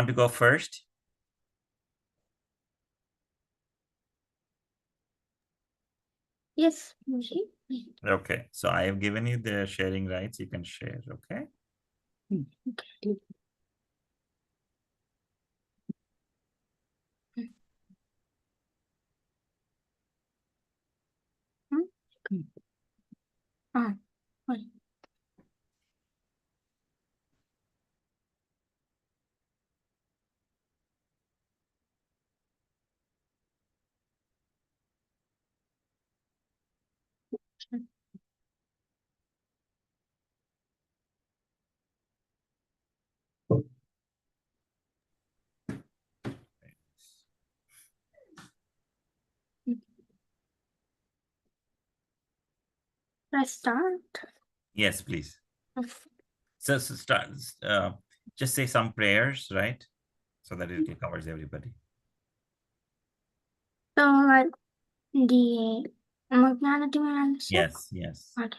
want to go first? Yes. Okay, so I have given you the sharing rights. You can share, okay? Okay. Ah, fine. Let's start. Yes, please. So start, just say some prayers, right? So that it covers everybody. So, like the Magnatimiransya. Yes, yes. Okay.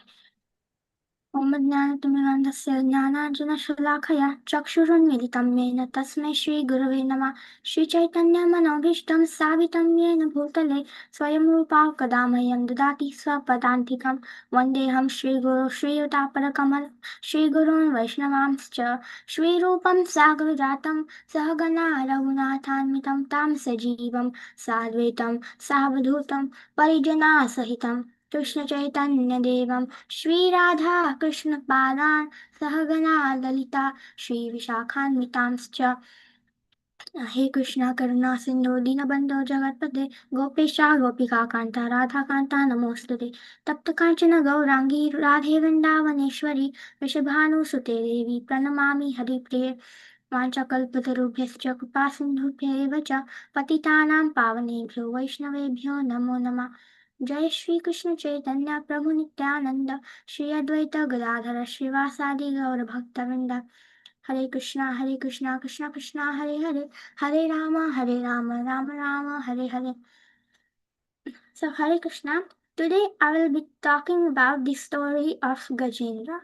ॐ ज्ञानतिमिरान्धस्य ज्ञानार्जनशलाखया चक्षुरुन्मीलितं येन तस्मै श्रीगुरवे नमः श्रीचैतन्यमनोभीष्टं स्थापितं येन भूतले स्वयं रूपा कदा मह्यं ददाति स्वपदान्तिकं वन्देऽहं श्रीगुरो श्रीयुतापरकमलं श्रीगुरून् वैष्णवांश्च श्रीरूपं साग्रजातं सहगणा रघुनाथान्वितं तां सजीवं साद्वैतं सावधूतं परिजनासहितं कृष्णचैतन्यदेवं श्रीराधा कृष्णपादान् सहगणा ललिता श्रीविशाखान्वितांश्च हे कृष्ण करुणा सिन्धु दीनबन्धो जगत्पते गोपेशा गोपिकान्ता राधाकान्ता नमोऽस्तुते तप्त काञ्चन गौराङ्गी राधे वृन्दावनेश्वरी वृषभानुसुते देवी प्रणमामि हरिप्रिये वाञ्छाकल्पतरुभ्यश्च कृपासिन्धुभ्यैव च पतितानां पावनेभ्यो वैष्णवेभ्यो नमो नमः जय श्री कृष्ण चैतन्य प्रभु नित्यानंद श्री अद्वैत गदाधर श्रीवासादि गौर भक्तवृंद हरे Krishna Krishna Krishna Hare Hare Hare Ram Ram Ram Hare Hare. So Hare Krishna, today I will be talking about the story of Gajendra.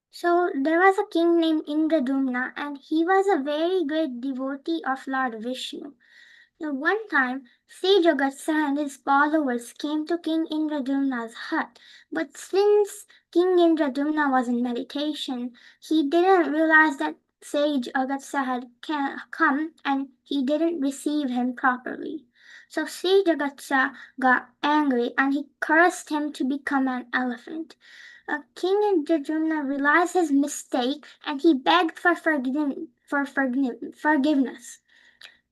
So there was a king named Indradumna and he was a very great devotee of Lord Vishnu. Now one time, Sage Agatsa and his followers came to King Indradumna's hut, but since King Indradumna was in meditation, he didn't realize that Sage Agatsa had come and he didn't receive him properly. So Sage Agatsa got angry and he cursed him to become an elephant. King Indradumna realized his mistake and he begged for forgiveness.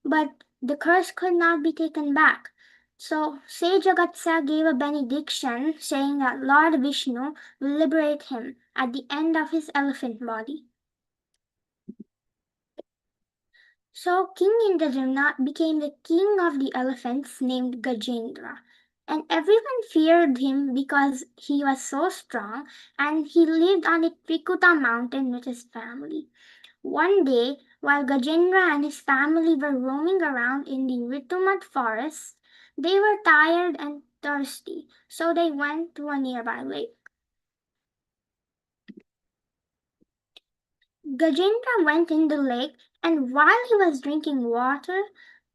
But the curse could not be taken back. So Sage Agatsa gave a benediction saying that Lord Vishnu will liberate him at the end of his elephant body. So King Indrajimna became the king of the elephants named Gajendra. And everyone feared him because he was so strong and he lived on the Trikuta mountain with his family. One day, while Gajendra and his family were roaming around in the Ritumat forest, they were tired and thirsty, so they went to a nearby lake. Gajendra went in the lake, and while he was drinking water,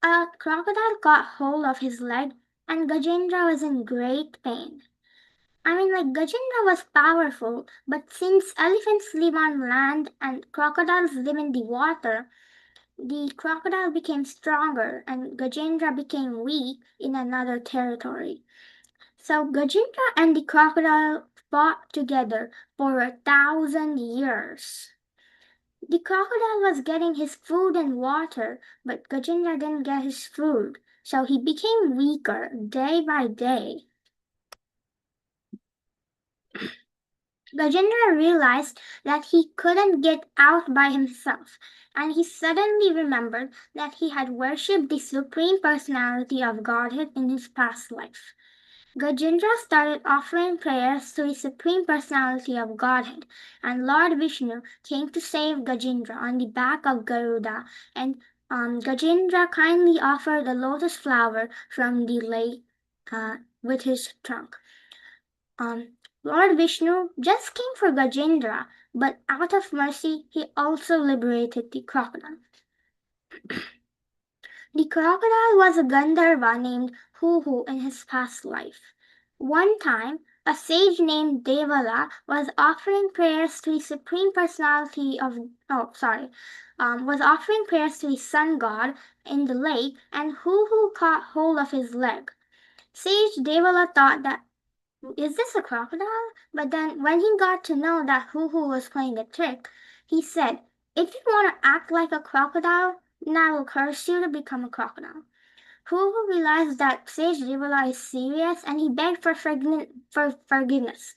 a crocodile caught hold of his leg, and Gajendra was in great pain. Gajendra was powerful, but since elephants live on land and crocodiles live in the water, the crocodile became stronger and Gajendra became weak in another territory. So Gajendra and the crocodile fought together for 1,000 years. The crocodile was getting his food and water, but Gajendra didn't get his food, so he became weaker day by day. Gajendra realized that he couldn't get out by himself, and he suddenly remembered that he had worshipped the Supreme Personality of Godhead in his past life. Gajendra started offering prayers to the Supreme Personality of Godhead, and Lord Vishnu came to save Gajendra on the back of Garuda, and Gajendra kindly offered a lotus flower from the lake with his trunk. Lord Vishnu just came for Gajendra, but out of mercy, he also liberated the crocodile. The crocodile was a Gandharva named Huhu in his past life. One time, a sage named Devala was offering prayers to the Supreme Personality of, was offering prayers to the sun god in the lake, and Huhu caught hold of his leg. Sage Devala thought that, is this a crocodile? But then when he got to know that Huhu was playing a trick, he said, if you want to act like a crocodile, then I will curse you to become a crocodile. Huhu realized that Sage Devala is serious and he begged for forgiveness.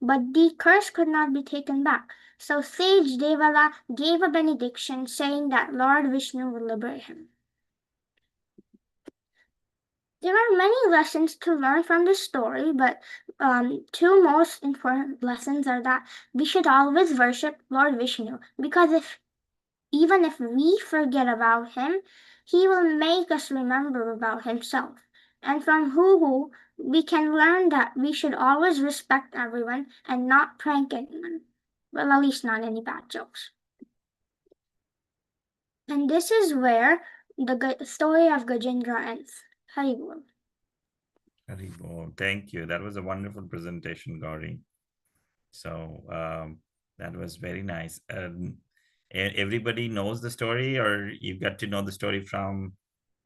But the curse could not be taken back. So Sage Devala gave a benediction saying that Lord Vishnu would liberate him. There are many lessons to learn from this story, but two most important lessons are that we should always worship Lord Vishnu, because even if we forget about him, he will make us remember about himself. And from Huhu, we can learn that we should always respect everyone and not prank anyone. Well, at least not any bad jokes. And this is where the story of Gajendra ends. Hari Bol. Very good. Thank you. That was a wonderful presentation, Gauri. So that was very nice. Everybody knows the story, or you got to know the story from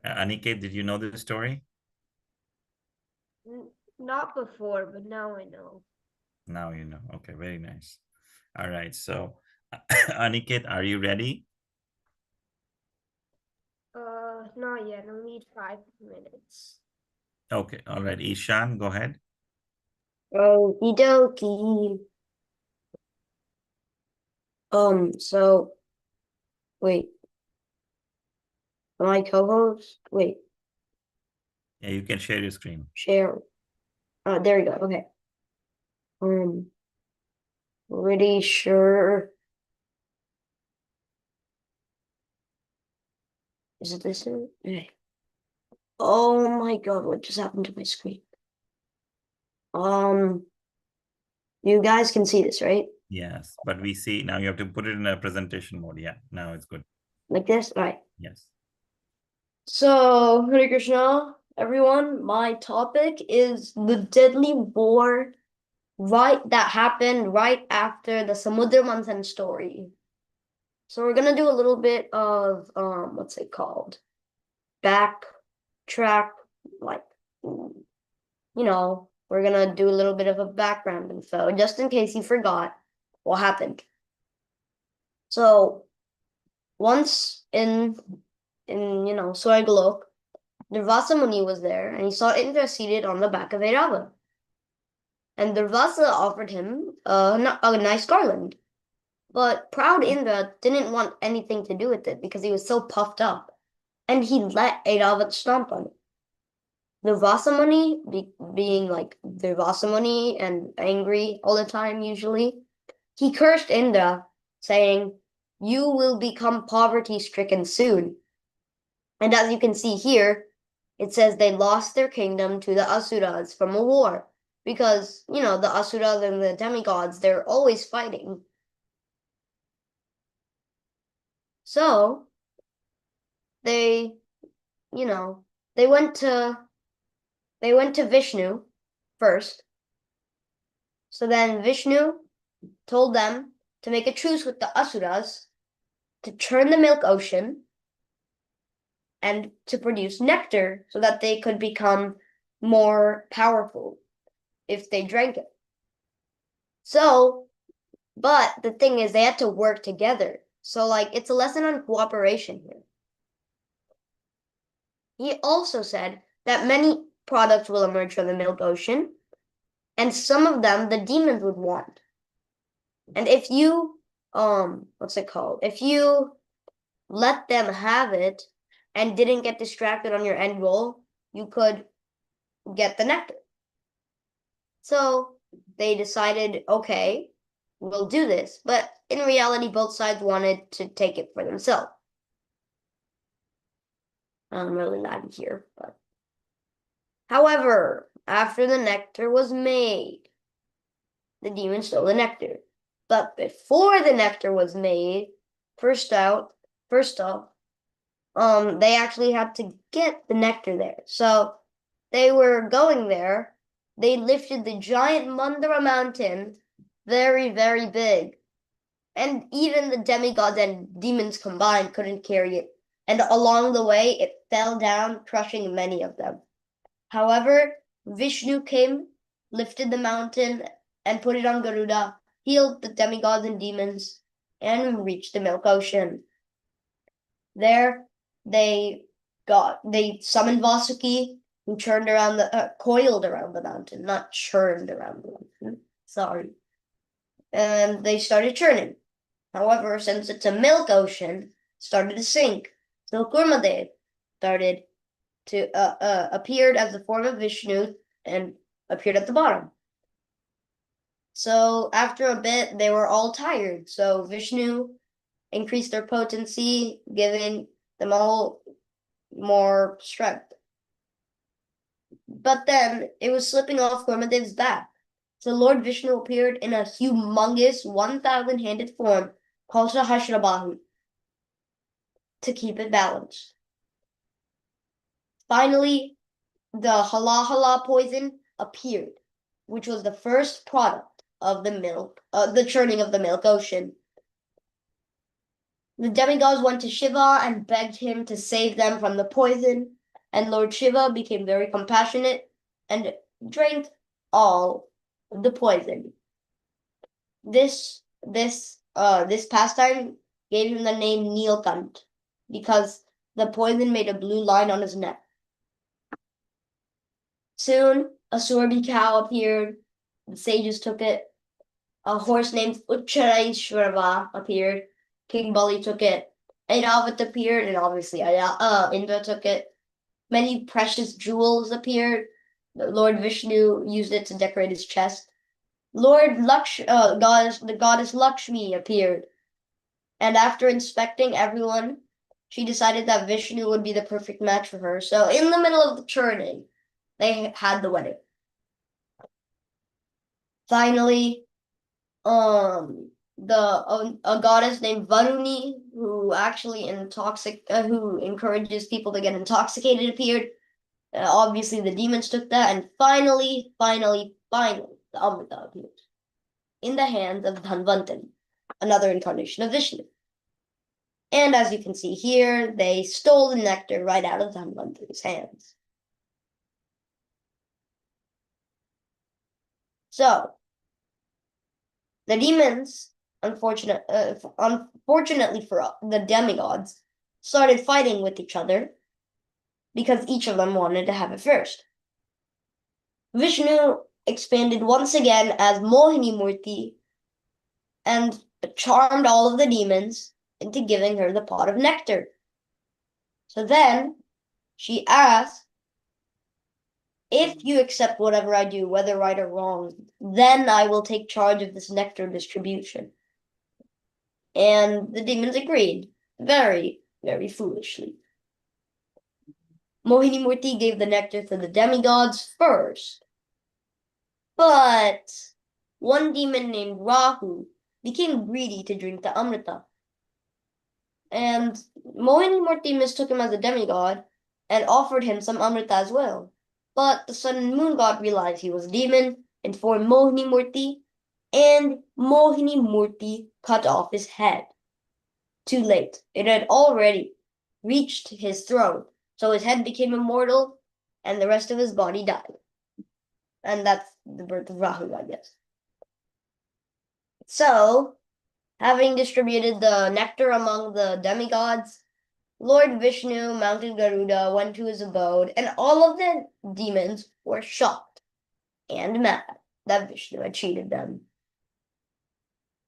Aniket? Did you know the story? Not before, but now I know. Now you know. Okay, very nice. All right. So, Aniket, are you ready? Not yet. I need 5 minutes. Okay. All right. Ishan, go ahead. Okie dokie. So wait. My co-host? Wait, Yeah, you can share your screen. share. There we go. Okay. Pretty sure. Is it this? Okay. Oh my god, what just happened to my screen? You guys can see this, right? Yes, but we see now you have to put it in a presentation mode. Yeah, now it's good. Like this? All right. Yes. So, Hare Krishna, everyone. My topic is the deadly war that happened right after the Samudra Manthan story. So we're gonna do a little bit of what's it called? Backtrack, like we're gonna do a little bit of a background info just in case you forgot what happened. So once in Swargalok, Durvasa Muni was there and he saw Indra seated on the back of Airava. And Durvasa offered him a nice garland. But proud Indra didn't want anything to do with it because he was so puffed up. And he let Airavat stomp on it. Durvasa Muni, being like Durvasa Muni and angry all the time usually, he cursed Indra, saying, "You will become poverty-stricken soon." And as you can see here, it says they lost their kingdom to the Asuras from a war. Because, the Asuras and the demigods, they're always fighting. So, they went to Vishnu first. So then Vishnu told them to make a truce with the Asuras to churn the milk ocean and to produce nectar so that they could become more powerful if they drank it. So, but the thing is they had to work together. So it's a lesson on cooperation here. He also said that many products will emerge from the milk ocean, and some of them the demons would want. And if you, if you let them have it and didn't get distracted on your end goal, you could get the nectar. So they decided, okay, we'll do this. But in reality, both sides wanted to take it for themselves. I'm really loud here, but however, after the nectar was made, the demons stole the nectar. But before the nectar was made, first off, they actually had to get the nectar there. So they were going there. They lifted the giant Mandara mountain, very, very big. And even the demigods and demons combined couldn't carry it. And along the way, it fell down, crushing many of them. However, Vishnu came, lifted the mountain, and put it on Garuda, healed the demigods and demons, and reached the Milk Ocean. There, they summoned Vasuki, who coiled around the mountain, not churned around the mountain. Sorry. And they started churning. However, since it's a milk ocean, started to sink. So Kurmadev started to appeared as the form of Vishnu and appeared at the bottom. So after a bit, they were all tired. So Vishnu increased their potency, giving them all more strength. But then it was slipping off Kurmadev's back. So Lord Vishnu appeared in a humongous 1,000-handed form called Sahasrabahu to keep it balanced. Finally, the halahala poison appeared, which was the first product of the churning of the milk ocean. The demigods went to Shiva and begged him to save them from the poison, and Lord Shiva became very compassionate and drank all of the poison. This pastime gave him the name Neelkant because the poison made a blue line on his neck. Soon, a Surabhi cow appeared. The sages took it. A horse named Ucharaishwarava appeared. King Bali took it. Airavat appeared, and obviously Indra took it. Many precious jewels appeared. Lord Vishnu used it to decorate his chest. The goddess Lakshmi appeared. And after inspecting everyone, she decided that Vishnu would be the perfect match for her. So in the middle of the churning, they had the wedding. Finally, a goddess named Varuni, who actually who encourages people to get intoxicated, appeared. Obviously, the demons took that, and finally, the Amrita appeared in the hands of Dhanvantari, another incarnation of Vishnu. And as you can see here, they stole the nectar right out of Dhanvantari's hands. So, the demons, unfortunately for the demigods, started fighting with each other because each of them wanted to have it first. Vishnu expanded once again as Mohini Murti and charmed all of the demons into giving her the pot of nectar. So then she asked, if you accept whatever I do, whether right or wrong, then I will take charge of this nectar distribution. And the demons agreed, very, very foolishly. Mohini Murti gave the nectar to the demigods first. But one demon named Rahu became greedy to drink the Amrita. And Mohini Murti mistook him as a demigod and offered him some Amrita as well. But the sun and moon god realized he was a demon and formed Mohini Murti, and Mohini Murti cut off his head. Too late. It had already reached his throne, so his head became immortal and the rest of his body died. And that's the birth of Rahu, I guess. So, having distributed the nectar among the demigods, Lord Vishnu, mounted Garuda, went to his abode, and all of the demons were shocked and mad that Vishnu had cheated them.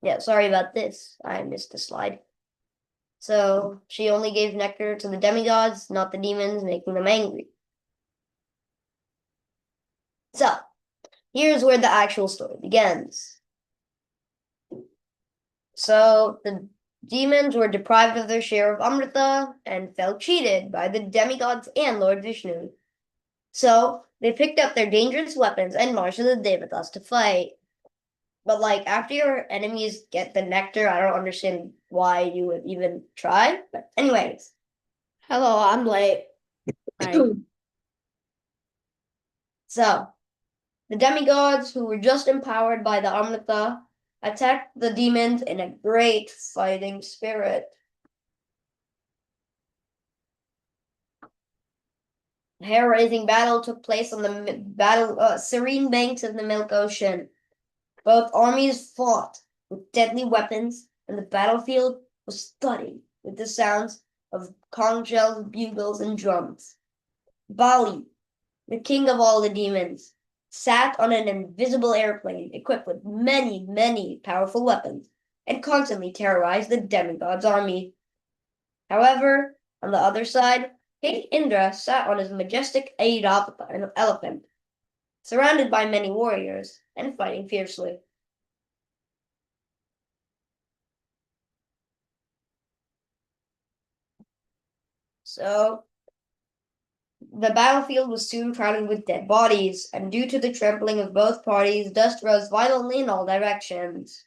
Yeah, sorry about this. I missed a slide. So, she only gave nectar to the demigods, not the demons, making them angry. So, here's where the actual story begins. So, the demons were deprived of their share of Amrita and felt cheated by the demigods and Lord Vishnu. So, they picked up their dangerous weapons and marched to the Devatas to fight. But like after your enemies get the nectar, I don't understand why you would even try. But anyways, Hello, I'm late. Hi. so the demigods who were just empowered by the Amrita attacked the demons in a great fighting spirit. A hair-raising battle took place on the serene banks of the Milk Ocean. Both armies fought with deadly weapons, and the battlefield was studded with the sounds of conch shells, bugles, and drums. Bali, the king of all the demons, sat on an invisible airplane equipped with many, many powerful weapons and constantly terrorized the demigod's army. However, on the other side, King Indra sat on his majestic Airavata, an elephant, surrounded by many warriors and fighting fiercely. So, the battlefield was soon crowded with dead bodies, and due to the trampling of both parties, dust rose violently in all directions.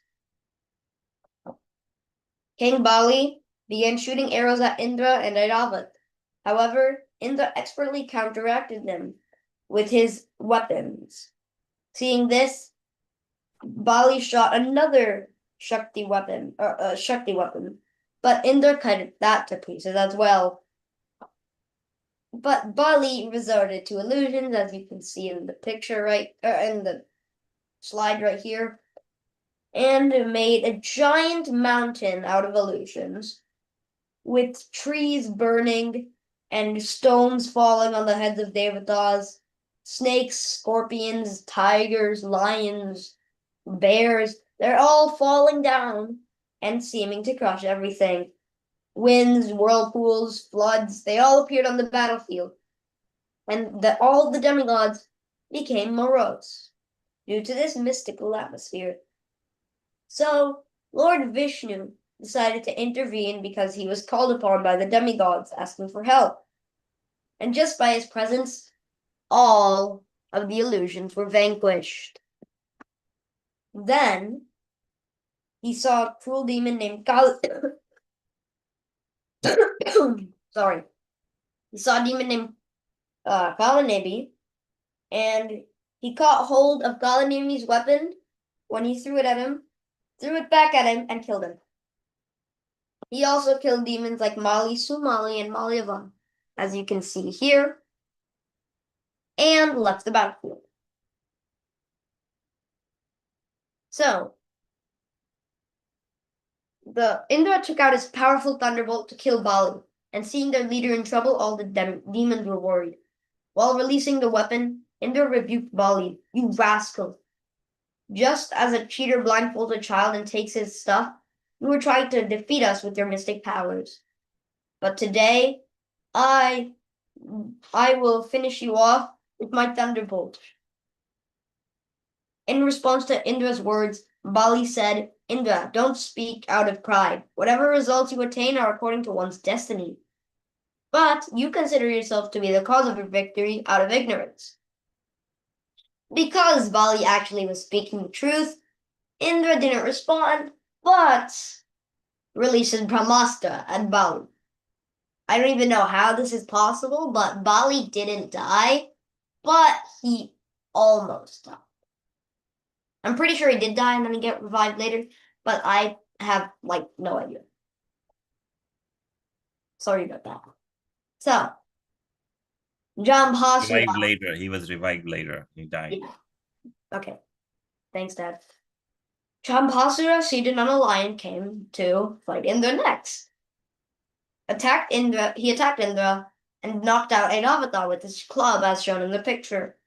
King Bali began shooting arrows at Indra and Airavat. However, Indra expertly counteracted them with his weapons. Seeing this, Bali shot another Shakti weapon, but Indra cut that to pieces as well. But Bali resorted to illusions, as you can see in the picture in the slide right here, and made a giant mountain out of illusions, with trees burning and stones falling on the heads of devatas, snakes, scorpions, tigers, lions, bears. They're all falling down and seeming to crush everything. Winds, whirlpools, floods, they all appeared on the battlefield, and all the demigods became morose due to this mystical atmosphere. So Lord Vishnu decided to intervene because he was called upon by the demigods asking for help. And just by his presence, all of the illusions were vanquished. Then he saw a cruel demon named sorry. He saw a demon named Kalanabi, and he caught hold of Kalanabi's weapon when he threw it at him, threw it back at him, and killed him. He also killed demons like Mali, Sumali, and Malyavan, as you can see here, and left the battlefield. So, the Indra took out his powerful thunderbolt to kill Bali, and seeing their leader in trouble, all the demons were worried. While releasing the weapon, Indra rebuked Bali, "You rascal! Just as a cheater blindfolds a child and takes his stuff, you were trying to defeat us with your mystic powers. But today, I will finish you off with my thunderbolt." In response to Indra's words, Bali said, "Indra, don't speak out of pride. Whatever results you attain are according to one's destiny. But you consider yourself to be the cause of your victory out of ignorance." Because Bali actually was speaking the truth, Indra didn't respond, but releases Brahmastra at Bali. I don't even know how this is possible, but Bali didn't die, but he almost died. I'm pretty sure he did die and then he get revived later, but I have no idea. Sorry about that. So, Jambasura. Revived later. He was revived later. He died. Yeah. Okay. Thanks, Dad. Jambasura, seated on a lion, came to fight Indra next. He attacked Indra and knocked out Airavatha with his club as shown in the picture.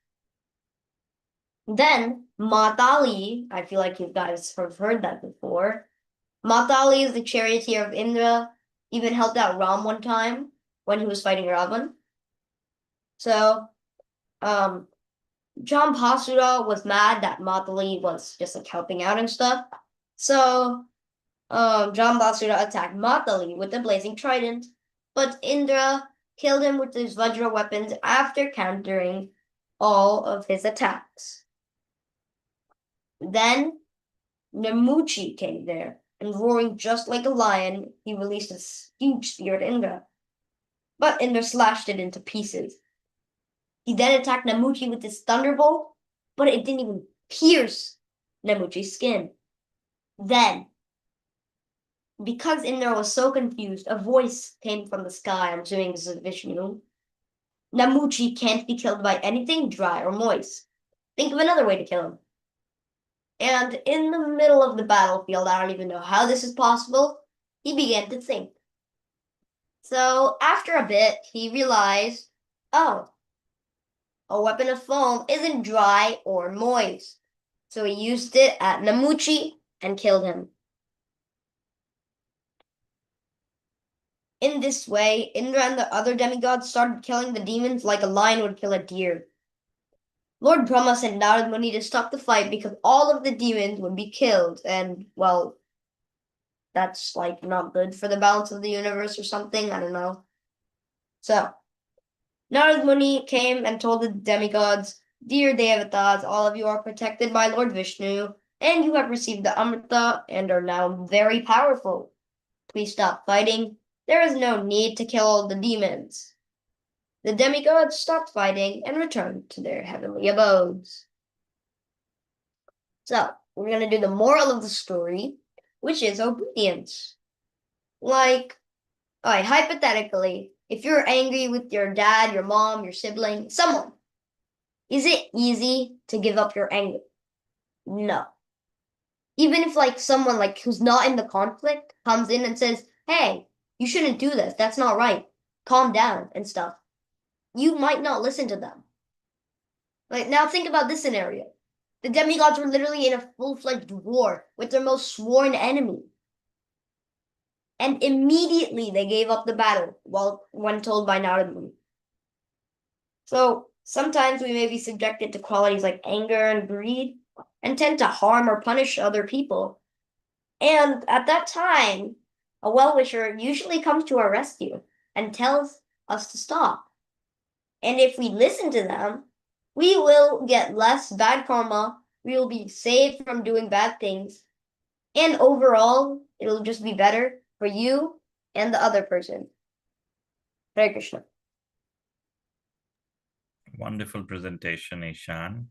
Then Matali, I feel like you guys have heard that before. Matali is the charioteer of Indra, even helped out Ram one time when he was fighting Ravan. So, Jambasura was mad that Matali was just helping out and stuff. So, Jambasura attacked Matali with the blazing trident, but Indra killed him with his Vajra weapons after countering all of his attacks. Then Namuchi came there, and roaring just like a lion, he released a huge spear at Indra. But Indra slashed it into pieces. He then attacked Namuchi with his thunderbolt, but it didn't even pierce Namuchi's skin. Then, because Indra was so confused, a voice came from the sky. I'm assuming this is Vishnu. Namuchi can't be killed by anything dry or moist. Think of another way to kill him. And in the middle of the battlefield, I don't even know how this is possible, he began to think. So after a bit, he realized, oh, a weapon of foam isn't dry or moist. So he used it at Namuchi and killed him. In this way, Indra and the other demigods started killing the demons like a lion would kill a deer. Lord Brahma sent Narad Muni to stop the fight because all of the demons would be killed, and, well, that's like not good for the balance of the universe or something, I don't know. So, Narad Muni came and told the demigods, Dear Devatas, all of you are protected by Lord Vishnu, and you have received the Amrita and are now very powerful. Please stop fighting. There is no need to kill all the demons. The demigods stopped fighting and returned to their heavenly abodes. So, we're going to do the moral of the story, which is obedience. Like, alright, hypothetically, if you're angry with your dad, your mom, your sibling, someone, is it easy to give up your anger? No. Even if like someone like who's not in the conflict comes in and says, hey, you shouldn't do this, that's not right, calm down and stuff, you might not listen to them. Like, now think about this scenario. The demigods were literally in a full-fledged war with their most sworn enemy. And immediately they gave up the battle when told by Narad Muni. So sometimes we may be subjected to qualities like anger and greed and tend to harm or punish other people. And at that time, a well-wisher usually comes to our rescue and tells us to stop. And if we listen to them, we will get less bad karma, we will be saved from doing bad things, and overall, it'll just be better for you and the other person. Hare Krishna. Wonderful presentation, Ishan.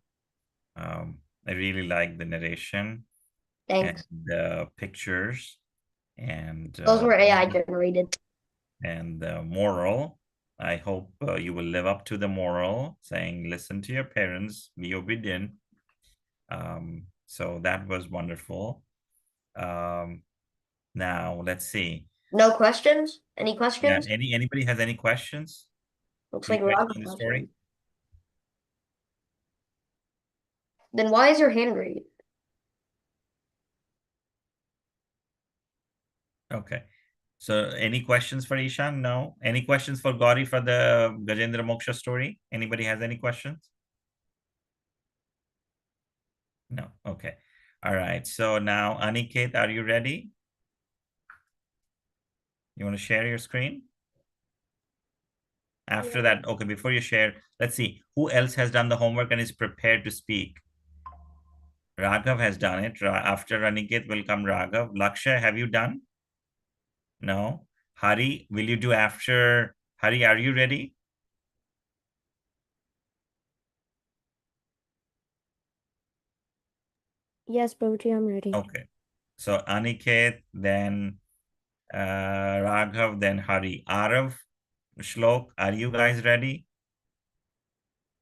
I really like the narration Thanks. and the pictures and Those were AI generated. and the moral. I hope you will live up to the moral, saying listen to your parents, be obedient. So that was wonderful. Now let's see. No questions? Any Yeah, questions? anybody has any questions? Looks Any like Rob questions on the has story? one. Then why is your hand raised? Okay. So any questions for Ishan? No. Any questions for Gauri for the Gajendra Moksha story? Anybody has any questions? No. Okay. All right. So now, Aniket, are you ready? You want to share your screen? After that, okay, before you share, let's see who else has done the homework and is prepared to speak. Raghav has done it. After Aniket will come Raghav. Laksha, have you done? No. Hari, will you do after? Hari, are you ready? Yes, Prabhuji, I'm ready. Okay. So Aniket, then Raghav, then Hari. Arav, Shlok, are you guys ready?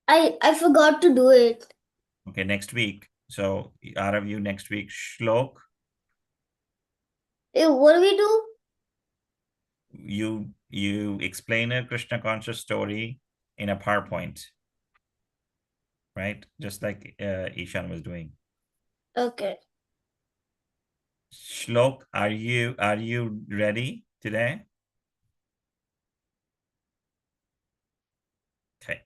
I forgot to do it. Okay, next week. So Arav, you next week. Shlok, What do we do? you explain a Krishna conscious story in a PowerPoint, right? Just like Ishan was doing. Okay. Shlok, are you ready today? Okay.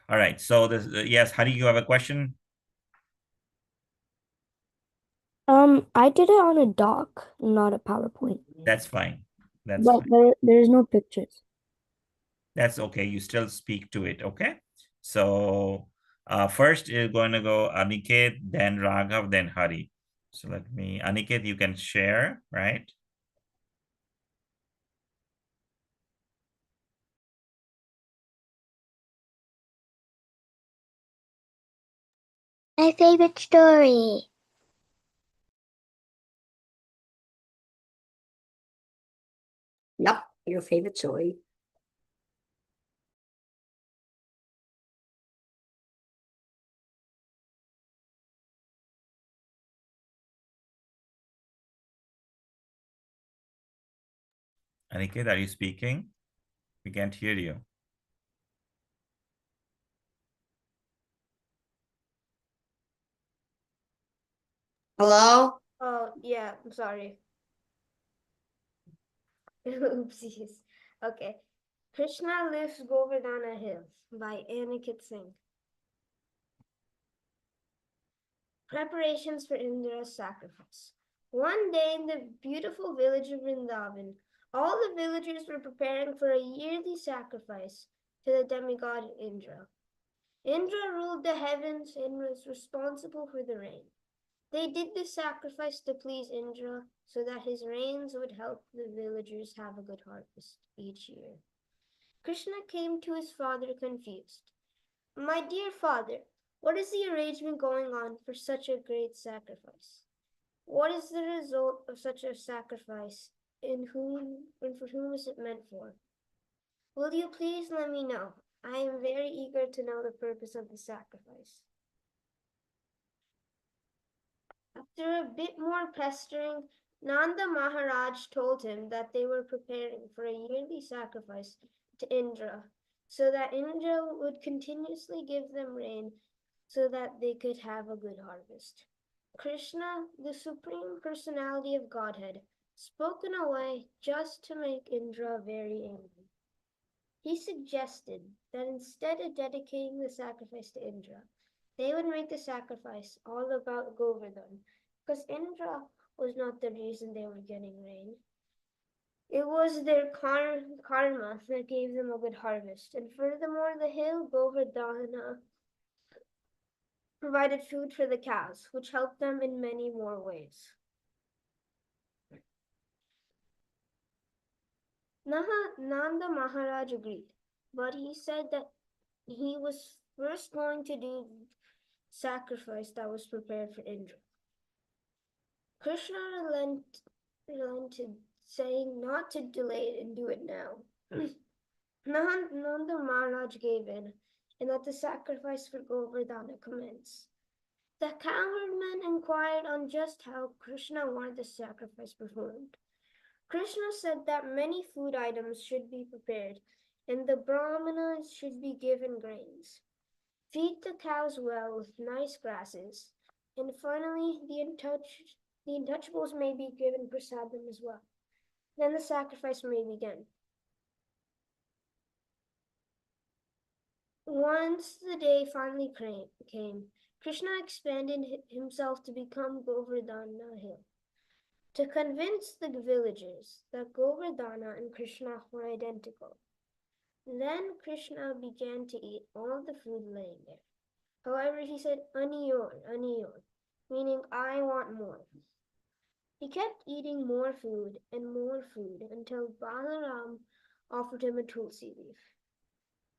All right. So this yes, Hari, you have a question? I did it on a doc, not a PowerPoint. That's fine. That's But fine. there's no pictures. That's okay. You still speak to it. Okay. So first is going to go Aniket, then Raghav, then Hari. So let me, Aniket, you can share, right? My favorite story. Yup, your favorite story. Aniket, are you speaking? We can't hear you. Hello? Oh, yeah, I'm sorry. Oopsies. Okay. Krishna lifts Govardhana Hill by Aniket Singh. Preparations for Indra's sacrifice. One day in the beautiful village of Vrindavan, all the villagers were preparing for a yearly sacrifice to the demigod Indra. Indra ruled the heavens and was responsible for the rain. They did this sacrifice to please Indra so that his rains would help the villagers have a good harvest each year. Krishna came to his father confused. My dear father, what is the arrangement going on for such a great sacrifice? What is the result of such a sacrifice, and for whom is it meant for? Will you please let me know? I am very eager to know the purpose of the sacrifice. After a bit more pestering, Nanda Maharaj told him that they were preparing for a yearly sacrifice to Indra, so that Indra would continuously give them rain so that they could have a good harvest. Krishna, the Supreme Personality of Godhead, spoke in a way just to make Indra very angry. He suggested that instead of dedicating the sacrifice to Indra, they would make the sacrifice all about Govardhan, because Indra was not the reason they were getting rain. It was their karma that gave them a good harvest, and furthermore, the hill Govardhana provided food for the cows, which helped them in many more ways. Nanda Maharaj agreed, but he said that he was first going to do sacrifice that was prepared for Indra. Krishna relented, saying not to delay it and do it now. Nanda Maharaj gave in, and that the sacrifice for Govardhana commenced. The cowherdmen inquired on just how Krishna wanted the sacrifice performed. Krishna said that many food items should be prepared, and the brahmanas should be given grains. Feed the cows well with nice grasses, and finally the untouchables may be given prasadam as well. Then the sacrifice may begin. Once the day finally came, Krishna expanded himself to become Govardhana Hill. To convince the villagers that Govardhana and Krishna were identical. Then Krishna began to eat all the food laying there. However, he said, Aniyor, Aniyor, meaning I want more. He kept eating more food until Balaram offered him a tulsi leaf.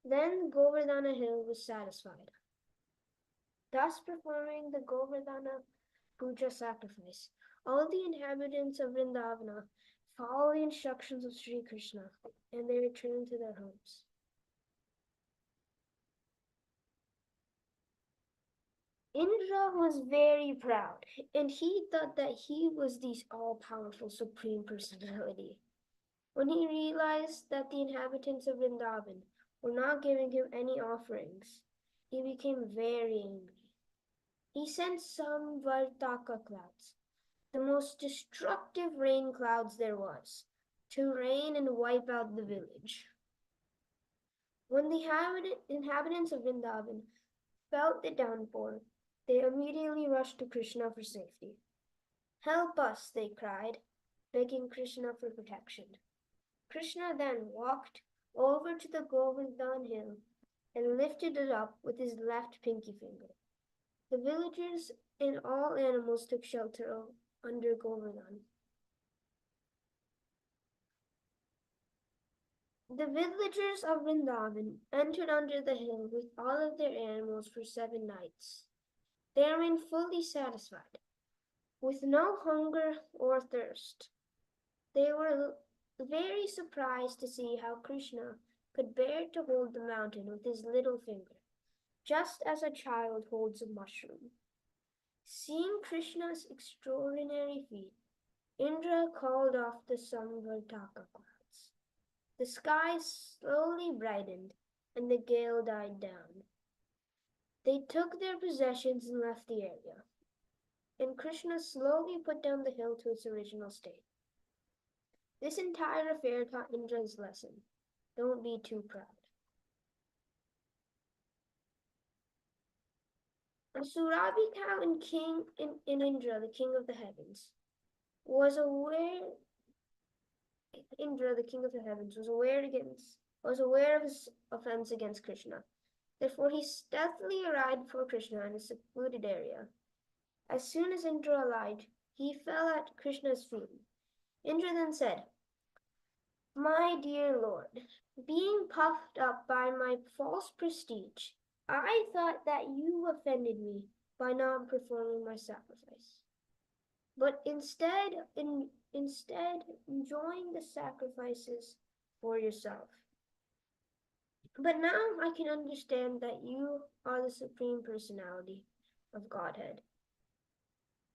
Then Govardhana Hill was satisfied, thus performing the Govardhana Puja sacrifice. All the inhabitants of Vrindavana follow the instructions of Sri Krishna, and they return to their homes. Indra was very proud, and he thought that he was the all-powerful Supreme Personality. When he realized that the inhabitants of Vrindavan were not giving him any offerings, he became very angry. He sent some Vartaka clouds, the most destructive rain clouds there was, to rain and wipe out the village. When the inhabitants of Vrindavan felt the downpour, they immediately rushed to Krishna for safety. Help us, they cried, begging Krishna for protection. Krishna then walked over to the Govardhan hill and lifted it up with his left pinky finger. The villagers and all animals took shelter under Govardhan. The villagers of Vrindavan entered under the hill with all of their animals for 7 nights. They remained fully satisfied, with no hunger or thirst. They were very surprised to see how Krishna could bear to hold the mountain with his little finger, just as a child holds a mushroom. Seeing Krishna's extraordinary feat, Indra called off the Samvartaka clouds. The sky slowly brightened, and the gale died down. They took their possessions and left the area, and Krishna slowly put down the hill to its original state. This entire affair taught Indra's lesson. Don't be too proud. And Surabhika and King in Indra, the king of the heavens, was aware Indra, the king of the heavens, was aware of his offense against Krishna. Therefore he stealthily arrived before Krishna in a secluded area. As soon as Indra alighted, he fell at Krishna's feet. Indra then said, "My dear Lord, being puffed up by my false prestige, I thought that you offended me by not performing my sacrifice. But instead enjoying the sacrifices for yourself. But now I can understand that you are the Supreme Personality of Godhead.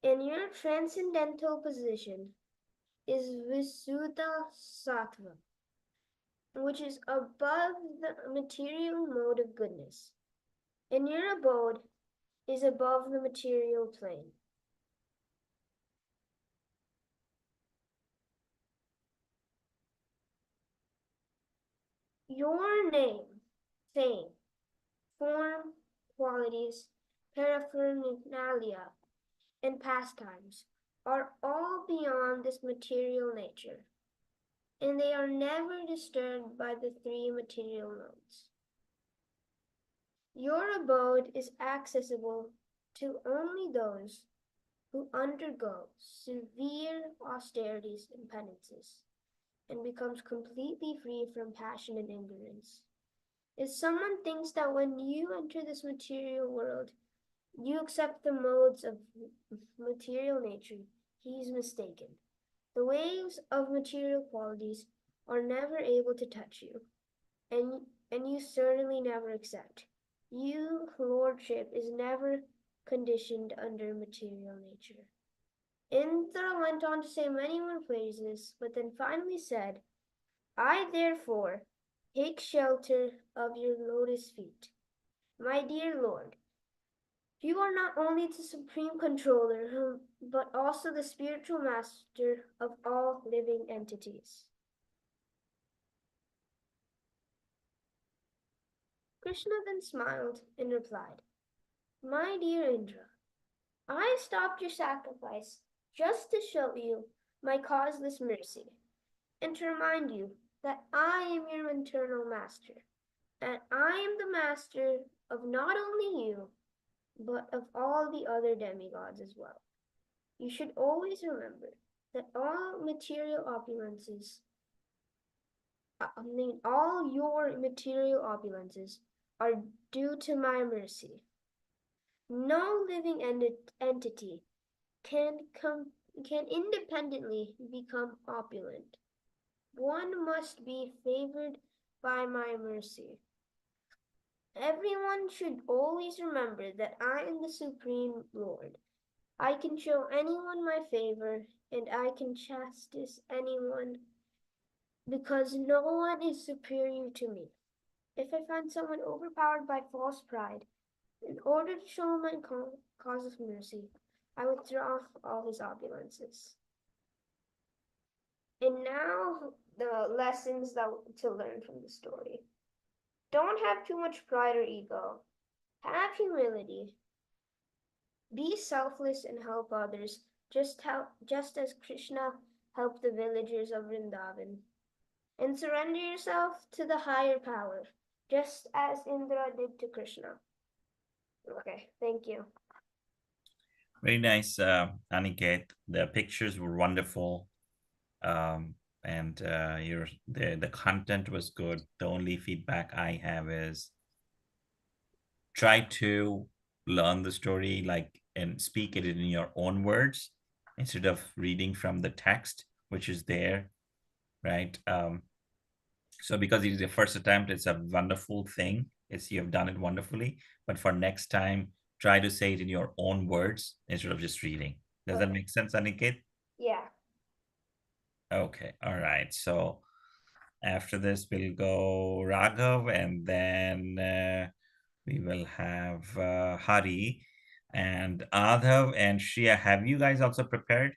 And your transcendental position is Visuddha Sattva, which is above the material mode of goodness. And your abode is above the material plane. Your name, fame, form, qualities, paraphernalia, and pastimes are all beyond this material nature, and they are never disturbed by the 3 material modes. Your abode is accessible to only those who undergo severe austerities and penances, and becomes completely free from passion and ignorance. If someone thinks that when you enter this material world, you accept the modes of material nature, he is mistaken. The waves of material qualities are never able to touch you, and you certainly never accept. You, lordship, is never conditioned under material nature. Indra went on to say many more phrases, but then finally said, I therefore take shelter of your lotus feet. My dear Lord, you are not only the supreme controller, but also the spiritual master of all living entities. Krishna then smiled and replied, My dear Indra, I stopped your sacrifice just to show you my causeless mercy, and to remind you that I am your eternal master, and I am the master of not only you, but of all the other demigods as well. You should always remember that all your material opulences are due to my mercy. No living entity can independently become opulent. One must be favored by my mercy. Everyone should always remember that I am the Supreme Lord. I can show anyone my favor, and I can chastise anyone, because no one is superior to me. If I find someone overpowered by false pride, in order to show my cause of mercy, I withdraw all his opulences. And now the lessons to learn from the story. Don't have too much pride or ego. Have humility. Be selfless and help others, just as Krishna helped the villagers of Vrindavan. And surrender yourself to the higher power, just as Indra did to Krishna. Okay, thank you. Very nice, Aniket. The pictures were wonderful. And the content was good. The only feedback I have is try to learn the story like and speak it in your own words instead of reading from the text which is there, right? So because it is your first attempt, it's a wonderful thing. It's you have done it wonderfully, but for next time, try to say it in your own words instead of just reading. Does that make sense, Aniket? Yeah. Okay, all right. So after this, we'll go Raghav, and then we will have Hari and Adhav and Shia. Have you guys also prepared?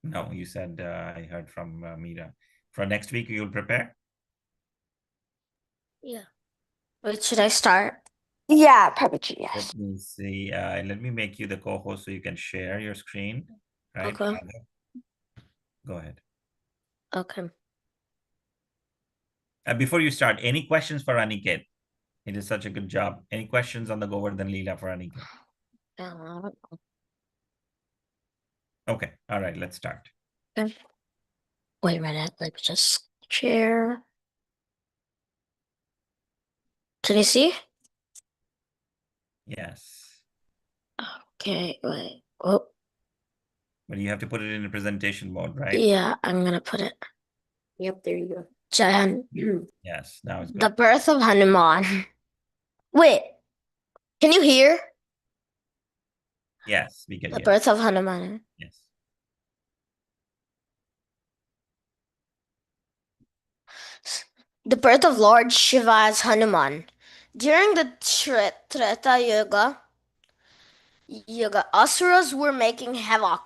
No, you said I heard from Meera. For next week, you'll prepare? Yeah. Wait, should I start? Yeah, puppetry, Let yes. me see. Let me make you the co-host so you can share your screen. Right? Okay. Adhav, go ahead. Okay. Before you start, any questions for Aniket? He did such a good job. Any questions on the Govardhan Leela for Aniket? Uh, Okay. All right. Let's start. okay. Wait a minute. Let me just share. Can you see? Yes. Okay. Wait. Oh, But you have to put it in a presentation mode, right? yeah. I'm gonna put it. Yep, there you go. Jahan. Yes. Now it's The good. birth of Hanuman. Wait. Can you hear? Yes, we can The hear. birth of Hanuman. Yes. The birth of Lord Shiva as Hanuman. During the Treta Yuga, asuras were making havoc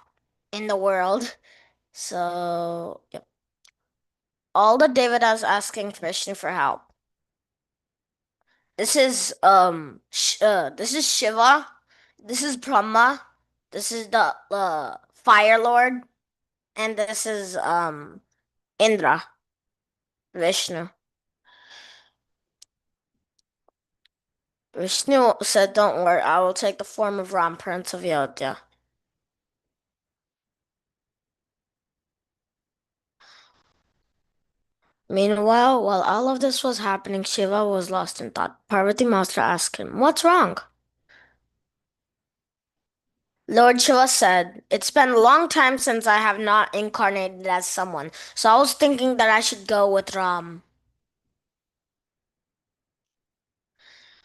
in the world. So, yep. All the Devatas asking Krishna for help. This is Shiva. This is Brahma. This is the Fire Lord, and this is Indra, Vishnu. Vishnu said, "Don't worry, I will take the form of Ram, Prince of Yodya." Meanwhile, while all of this was happening, Shiva was lost in thought. Parvati Master asked him, "What's wrong?" Lord Shiva said, "It's been a long time since I have not incarnated as someone, so I was thinking that I should go with Ram."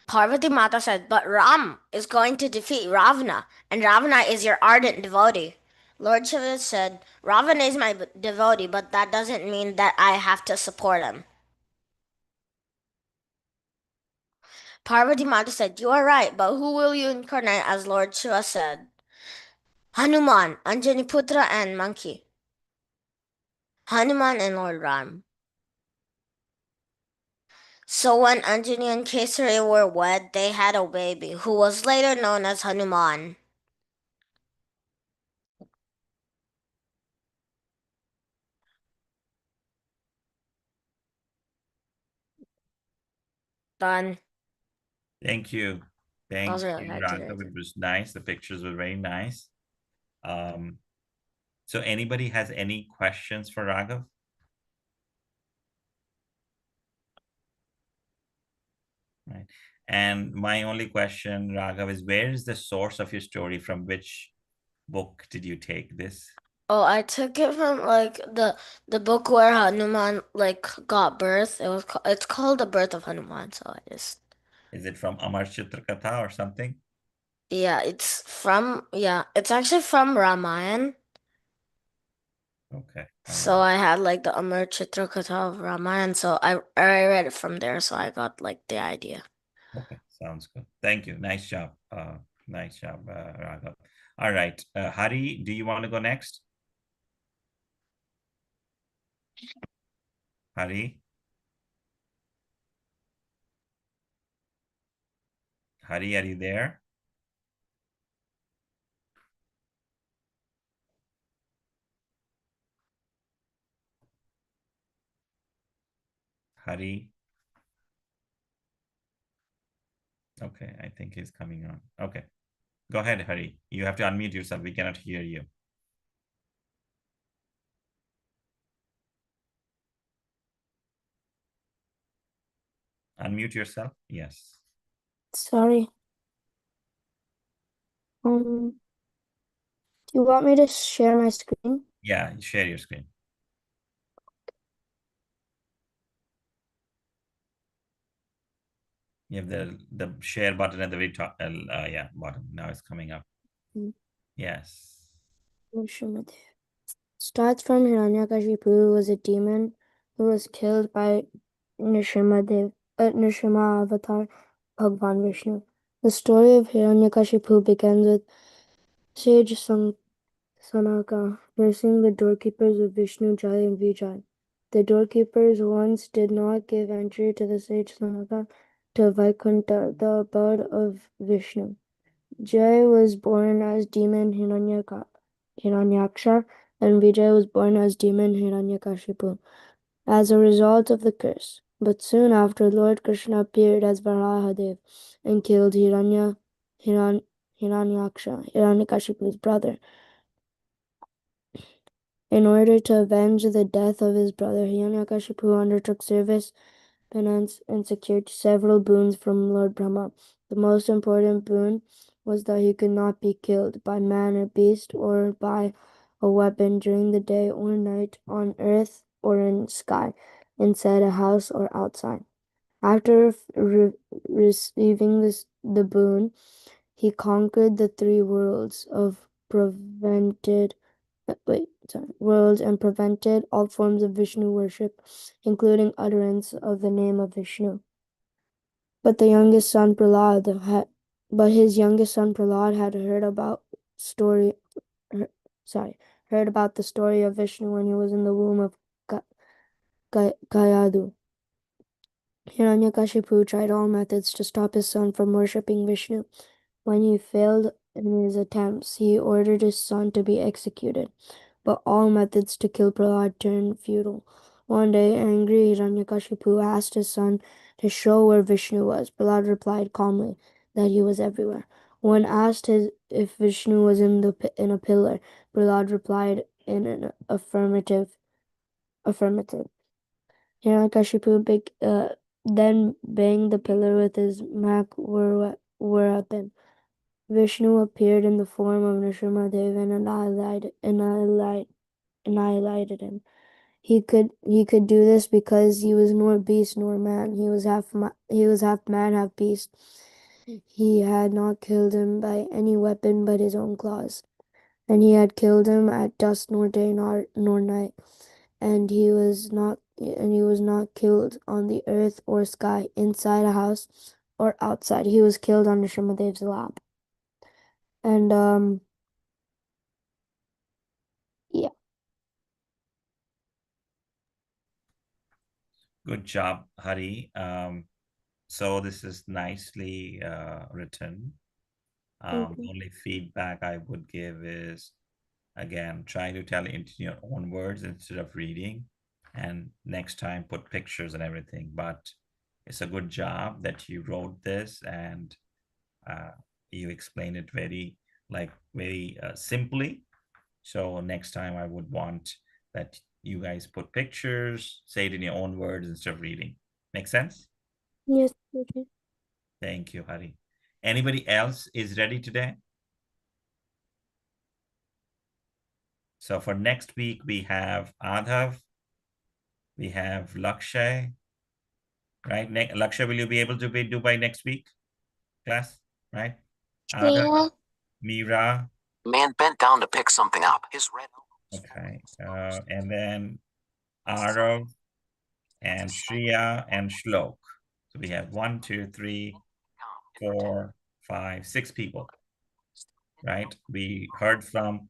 Parvati Mata said, "But Ram is going to defeat Ravana, and Ravana is your ardent devotee." Lord Shiva said, "Ravana is my devotee, but that doesn't mean that I have to support him." Parvati Mata said, "You are right, but who will you incarnate as?" Lord Shiva said, "Hanuman, Anjani Putra, and Monkey." Hanuman and Lord Ram. So when Anjani and Kesari were wed, they had a baby, who was later known as Hanuman. Done. Thank you. That was Thank really you, hard to Raghav. do. It was nice. The pictures were very nice. Um, so anybody has any questions for Raghav? Right. And my only question, Raghav, is where is the source of your story? From which book did you take this? Oh, I took it from like the book where Hanuman like got birth. It's called The Birth of Hanuman. So I just Is it from Amar Chitrakatha or something? it's actually from Ramayana. Okay. All So right. I had like the Amar Chitrakatha of Ramayana. So I read it from there. So I got like the idea. Okay. Sounds good. Thank you. Nice job. Nice job, Raghav. All right. Hari, do you want to go next? Hari? Hari, are you there? Hari? Okay, I think he's coming on. Okay. Go ahead, Hari. You have to unmute yourself. We cannot hear you. Unmute yourself. Yes. Sorry. Do you want me to share my screen? Yeah, share your screen. You have the share button at the very top. Yeah, bottom. Now it's coming up. Mm. Yes. Nrsimhadev. Starts from Hiranyakashipu, who was a demon who was killed by Nrsimha avatar Bhagwan Vishnu. The story of Hiranyakashipu begins with sage Sanaka nursing the doorkeepers of Vishnu, Jai and Vijay. The doorkeepers once did not give entry to the sage Sanaka to Vaikuntha, the abode of Vishnu. Jai was born as demon Hiranyaksha, and Vijay was born as demon Hiranyakashipu as a result of the curse. But soon after, Lord Krishna appeared as Varahadev and killed Hiranyaksha, Hiranyakashipu's brother. In order to avenge the death of his brother, Hiranyakashipu undertook service, penance, and secured several boons from Lord Brahma. The most important boon was that he could not be killed by man or beast or by a weapon during the day or night, on earth or in sky, inside a house or outside. After receiving the boon, he conquered the three worlds and prevented all forms of Vishnu worship, including utterance of the name of Vishnu. But his youngest son Prahlad had heard about the story of Vishnu when he was in the womb of Kayadu. Hiranyakashipu tried all methods to stop his son from worshipping Vishnu. When he failed in his attempts, he ordered his son to be executed. But all methods to kill Prahlad turned futile. One day, angry Hiranyakashipu asked his son to show where Vishnu was. Prahlad replied calmly that he was everywhere. When asked if Vishnu was in a pillar, Prahlad replied in an affirmative. Hiranyakashipu then banged the pillar with his weapon. Vishnu appeared in the form of Nrsimhadev and annihilated him. He could do this because he was nor beast nor man. He was half man, half beast. He had not killed him by any weapon but his own claws, and he had killed him at dusk nor day nor night. And he was not killed on the earth or sky, inside a house or outside. He was killed on Nrsimhadev's lap. And yeah. Good job, Hari. So this is nicely written. The only feedback I would give is, again, try to tell it in your own words instead of reading. And next time, put pictures and everything. But it's a good job that you wrote this and you explained it very simply. So next time, I would want that you guys put pictures, say it in your own words instead of reading. Make sense? Yes. Okay. Thank you, Hari. Anybody else is ready today? So for next week, we have Adhav, we have Lakshay, right? Lakshay, will you be able to do by next week, class, right? Adhav, Yeah. Meera. Man bent down to pick something up. His red. Okay. And then Arav and Shriya and Shlok. So we have 1, 2, 3, 4, 5, 6 people, right? We heard from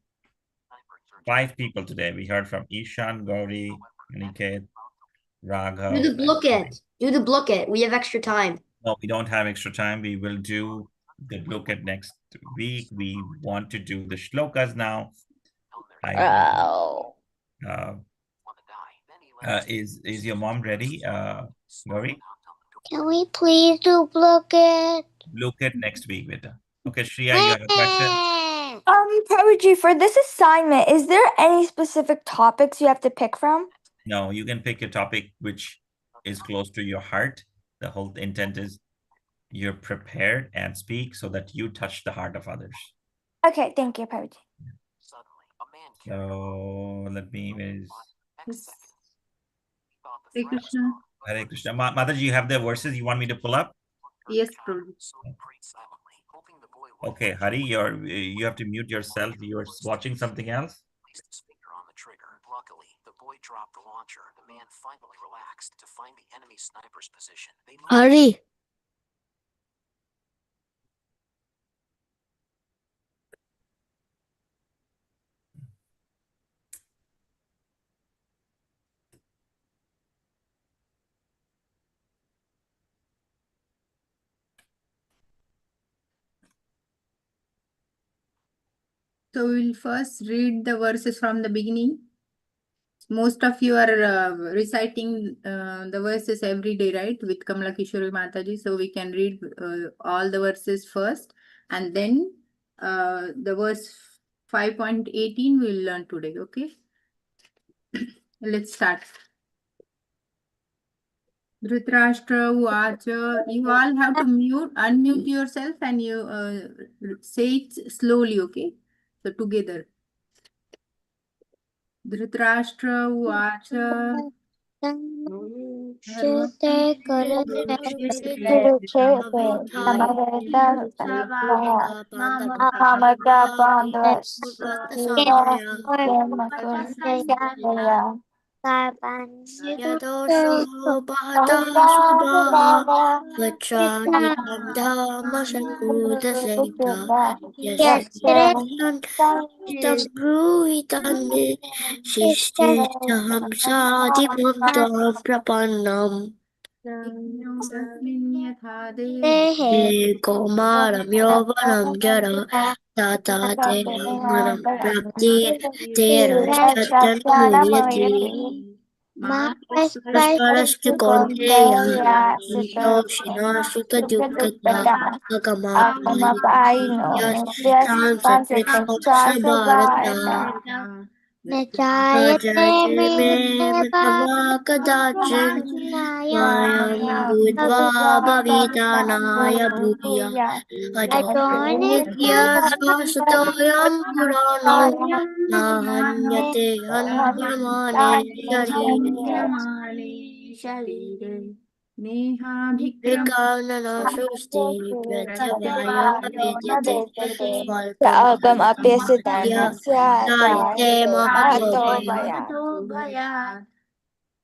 5 people today. We heard from Ishan, Gauri, Aniket, Raghav. Do the book it. We have extra time. No, we don't have extra time. We will do the look at next week. We want to do the shlokas now. Oh. Is your mom ready, Gauri? Can we please do look it? Look at next week, beta. Okay, Shreya, you have a question? Prodigy, for this assignment, is there any specific topics you have to pick from? No, you can pick a topic which is close to your heart. The whole intent is you're prepared and speak so that you touch the heart of others. Okay, thank you, Prodigy. Suddenly, a man So let me. Hare Krishna. Hare Krishna. Mataji, you have the verses you want me to pull up? Yes, Prabhu. Okay, Hari, you have to mute yourself. You're watching something else. placed his finger on the trigger. Luckily, the boy dropped the launcher. The man finally relaxed to find the enemy sniper's position. They moved Hurry. So we will first read the verses from the beginning. Most of you are reciting the verses every day, right? With Kamala Kishore Mataji. So we can read all the verses first, and then the verse 5.18 we'll learn today. Okay. Let's start. Dhritarashtra Uvacha. You all have to unmute yourself, and you say it slowly, okay? So together. Dhritarashtra Uvacha. Shite ప్రపన్నం तस्मिन् यथा कौमारं यौवनं जरा ताता ते मनं प्राप्तिर्तेरश्चत्यनुमुह्यति परस्परस्तु कौन्तेय सन्तोषिणो सुखदुःखदा अगमापायिनो सांसृतिकश्च भारत न जायते मे तवा कदाचिन् मायं भूत्वा भवितानाय भूया अजो नित्यशाश्वतोऽयं पुराणो न हन्यते हन्यमाने शरीरे विकाननसृष्टे प्रत्यवाय विद्यते स्वल्पमप्यस्य जायते महतो भयात्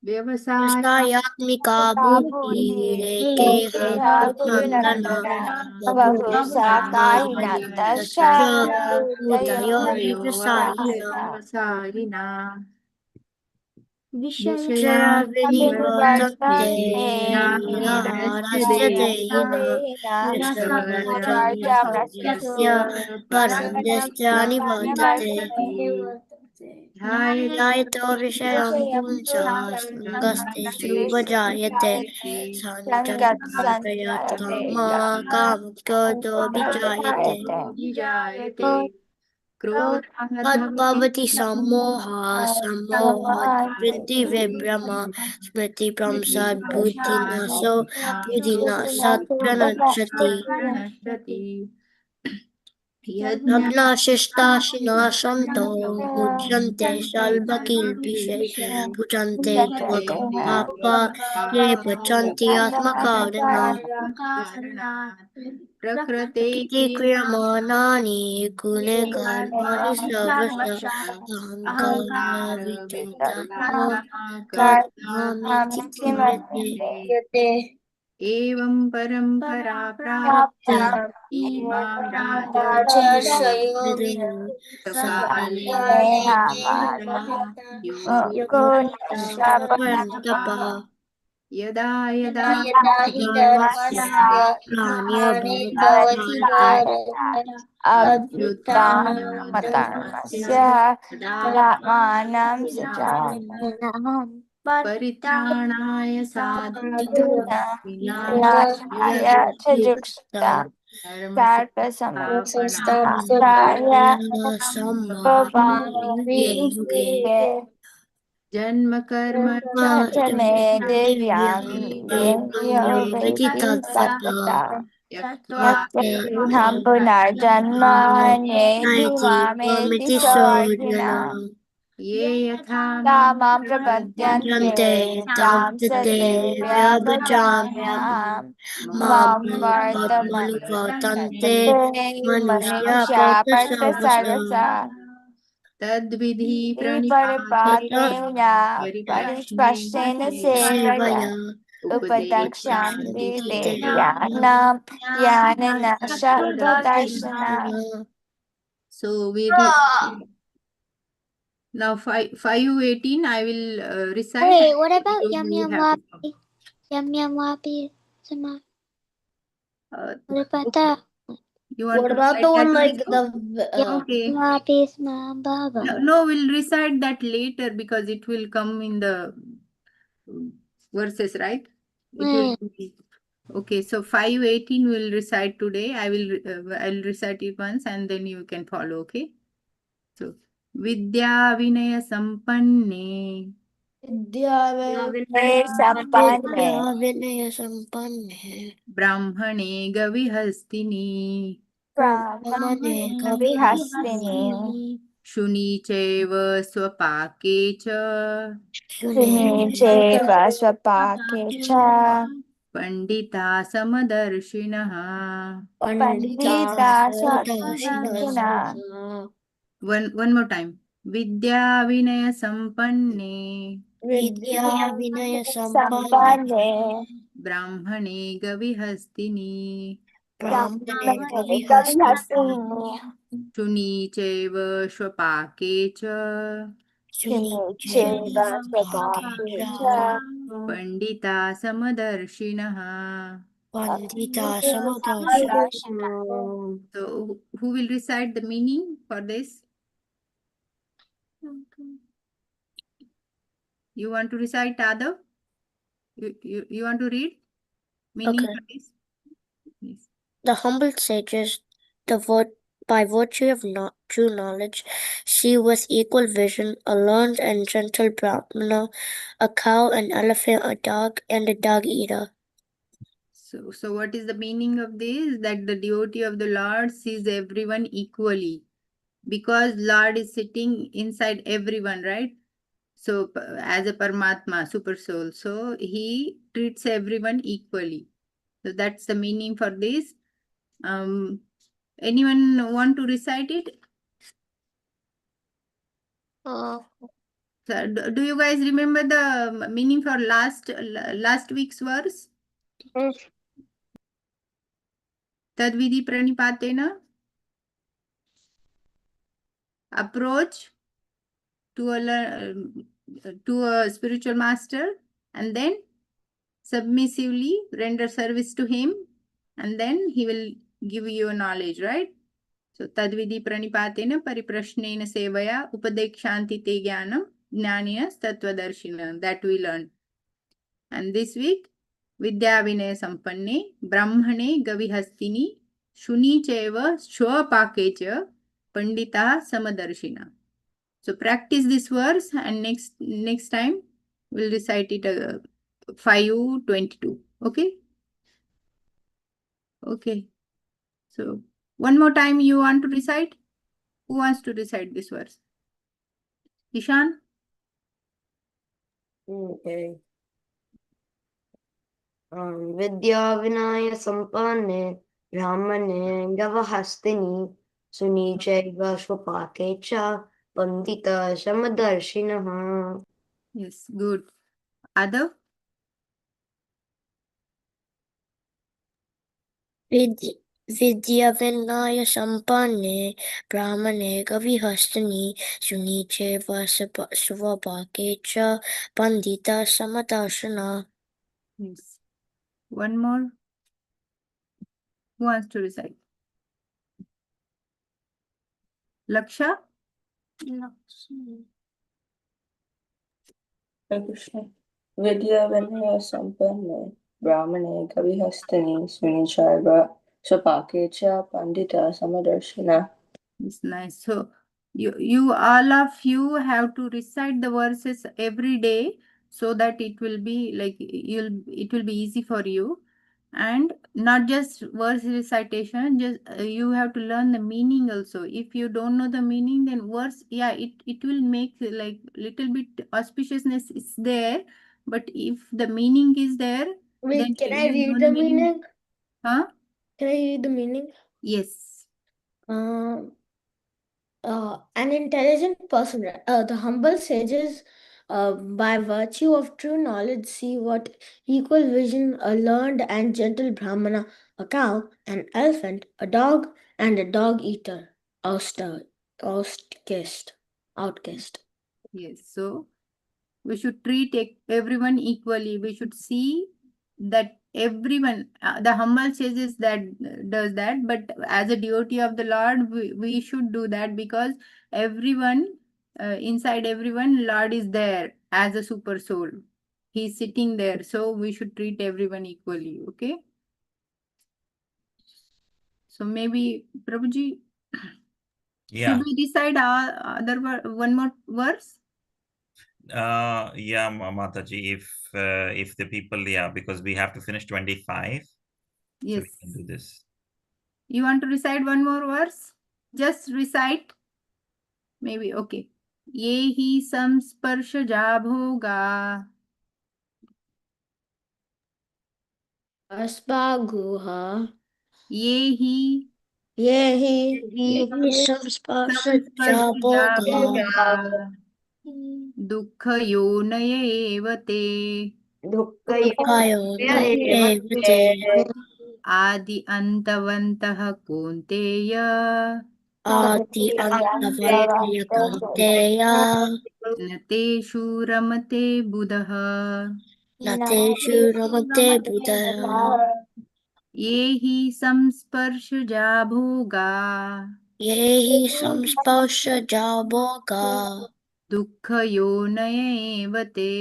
व्यवसायात्मिका बुद्धिरेकेहान्तन बहुसा कायिनस्तश्च उदयो व्यवसायिना विषया विनिवर्तन्ते निराहारस्य देहिनः कृष्णभक्तिस्य परं दृष्ट्या निवर्तते ध्यायतो विषयं पुंसः सङ्गस्तेषुपजायते सञ्चत्सङ्गप्रयत्कामा कामक्रोधो विजायते भवति सम्मोहः सम्मोहात् वृत्तिविभ्रमः स्मृतिभ्रंशात् बुद्धिनाशो बुद्धिनाशात् प्रणश्यति नग्नाशिष्टाशिनाशन्तो मुच्यन्ते शल्बकिल्बिषे भुजन्ते त्वक्पापा ये पचन्ति आत्मकारिणः प्रकृते क्रियमाणानि गुणे कर्माणि सर्वश अहङ्कारविद्युतात्मा कर्तामीति मन्यते एवं परम्परा प्राप्ता इमां राजर्षयो काले योगो परन्तपः यदा यदा हि धर्मस्य ग्लानिर्भवति भारत अभ्युत्थानमधर्मस्य तदात्मानं सृजाम्यहम् परित्राणाय साधूनां विनाशाय च जुष्टा Sarvasamastaaya Bhavaye जन्म कर्म Jatame Divyam Devya Veditata Yatyam Punarjanma Nedhi Vameti Sordhina ये यथा Tamam Prapadyante Tam Sadevya Bhajamyam Mam Vartamante Manusya Partha Sarvasa तद्विधि Paripatena Parishpashena Sevaya उपदेश Upatakshami Devyanam Yanana Shatvadarshana. So we read now 518. I will recite. Wait, what about You Yum Yum have to Wapi? Yum Yum Wapi. uh, What about that? you want What to about recite the one that like also? Yum Okay. Yum Wapi is my baba. No, we'll recite that later because it will come in the verses, right? It will be okay. So 518 will recite today. I'll recite it once and then you can follow. Okay. So Vidya Vinaya Sampanne Sampanne Brahmane Gavihastini Brahmane Vihastini Shuni Cheva Swapake Cha Shuni Cheva Swapake Cha Pandita Samadarshinaha. Pandita Swadharshina One more time. Vidya Vinaya Sampanne Sampanne Brahmane Gavihastini Brahmane Gavihastini Shuni Cheva Swapake Cha Shuni Cheva Swapake Cha Pandita Samadarshinaha. Pandita Swadharshina. So who will recite the meaning for this? You want to recite, Adav? You want to read meaning Okay. for this? Yes. The humble sages, by virtue of true knowledge, see with equal vision a learned and gentle Brahmana, a cow, an elephant, a dog, and a dog eater. So what is the meaning of this? That the devotee of the Lord sees everyone equally because Lord is sitting inside everyone, right? So as a Paramatma, super soul, so he treats everyone equally. So that's the meaning for this. Anyone want to recite it? So do you guys remember the meaning for last week's verse? Tadvidi pranipatena. Approach to a spiritual master and then submissively render service to him and then he will give you knowledge, right? So tadvidi pranipatena pariprashnena sevaya upadekshanti te jnanam jnaniya tattvadarshina, that we learn. And this week Vidya Vinaya Sampanne Brahmane Gavihastini Shuni Cheva Shwapake cha Pandita Samadarshina. So practice this verse and next time we'll recite it 5:22. Okay? Okay. So one more time you want to recite? Who wants to recite this verse? Ishan? Okay. Vidya Vinaya Sampanne Brahmane Gavahastini Sunichaiva Swapake cha Pandita Samadarshinaha. Yes, good. Adav? Vidya Vinaya Sampanne Brahmane Gavihastani Suniche Svabhake cha Pandita Samadarshana. Yes. One more. Who wants to recite? Laksha? Krishna. Vidya Vinaya Sampanne Brahmane Kavihastani Sunichaiva Sapake cha Pandita Samadarshina. It's nice. So you all of you have to recite the verses every day so that it will be like it will be easy for you. And not just verse recitation, just you have to learn the meaning also. If you don't know the meaning, then verse, yeah, it will make like little bit auspiciousness is there. But if the meaning is there, then Wait, can I you know read the the meaning. meaning? Huh? Can I read the meaning? Yes. An intelligent person, the humble sages, by virtue of true knowledge, see what equal vision a learned and gentle Brahmana, a cow, an elephant, a dog, and a dog eater, outcast, outcast. Yes. So we should treat everyone equally. We should see that everyone, the humble sages that does that, but as a devotee of the Lord, we should do that because everyone, inside everyone, Lord is there as a super soul. He's sitting there. So we should treat everyone equally. Okay. So maybe Prabhuji, Yeah. should we decide one more verse? Yeah, Mataji, if the people, yeah, because we have to finish 25, so Yes. we can do this. You want to recite one more verse? Just recite. Maybe okay. ये ही संस्पर्शजा भोगा Aspaguha, ये ही yehi, संस्पर्शजा भोगा दुःखयोनय एव ते आदि अन्तवन्तः कौन्तेय न तेषु रमते बुधः ये हि संस्पर्शजा भोगा दुःखयोनय एव ते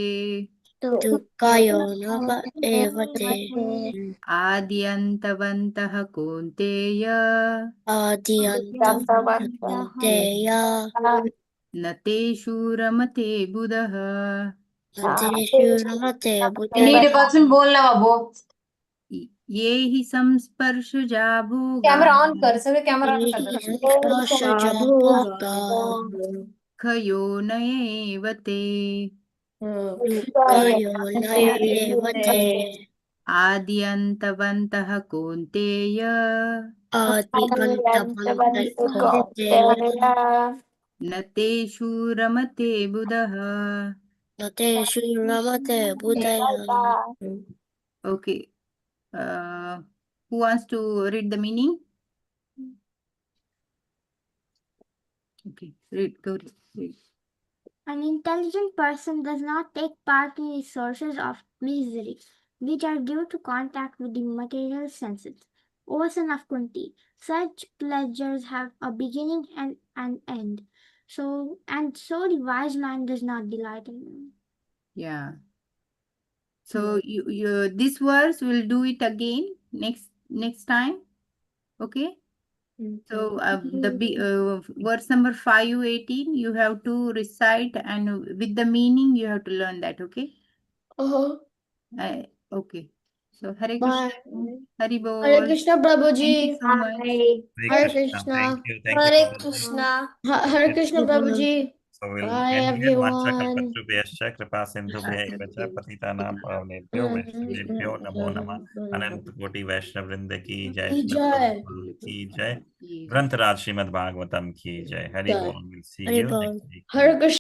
आद्यन्तवन्तः कौन्तेय न तेषु रमते बुधः नीट बोलना बाबू ये हि संस्पर्शजा भोगा कैमरा ऑन कर सगळे कैमरा ऑन कर दुःखयोनय एव ते आद्यन्तवन्तः कौन्तेय न तेषु रमते बुधः Okay. Who wants to read the meaning? Okay, read, go read. An intelligent person does not take part in the sources of misery, which are due to contact with the material senses. O son of Kunti, such pleasures have a beginning and an end. So the wise man does not delight in them. Yeah. So you this verse we'll do it again next time. Okay. So verse number 518 you have to recite, and with the meaning you have to learn that. Okay. Okay. So Hare Krishna. Hari Bol. Hare Krishna, Prabhuji. Thank you so much. Hare Krishna. Thank you. Hare Krishna. Hare Krishna, Prabhuji. So we'll Bye, end here. Vancha everyone. kalpatrubhyascha kripa sindhubhya eva cha patitanam pavanebhyo vaishnavebhyo namo namah. Anant koti Vaishnavrinda ki jai, Srimad Prabhupada ki jai, Granth Raj Srimad Bhagavatam ki jai. Hari Bol. We'll see you next week. Hare Krishna.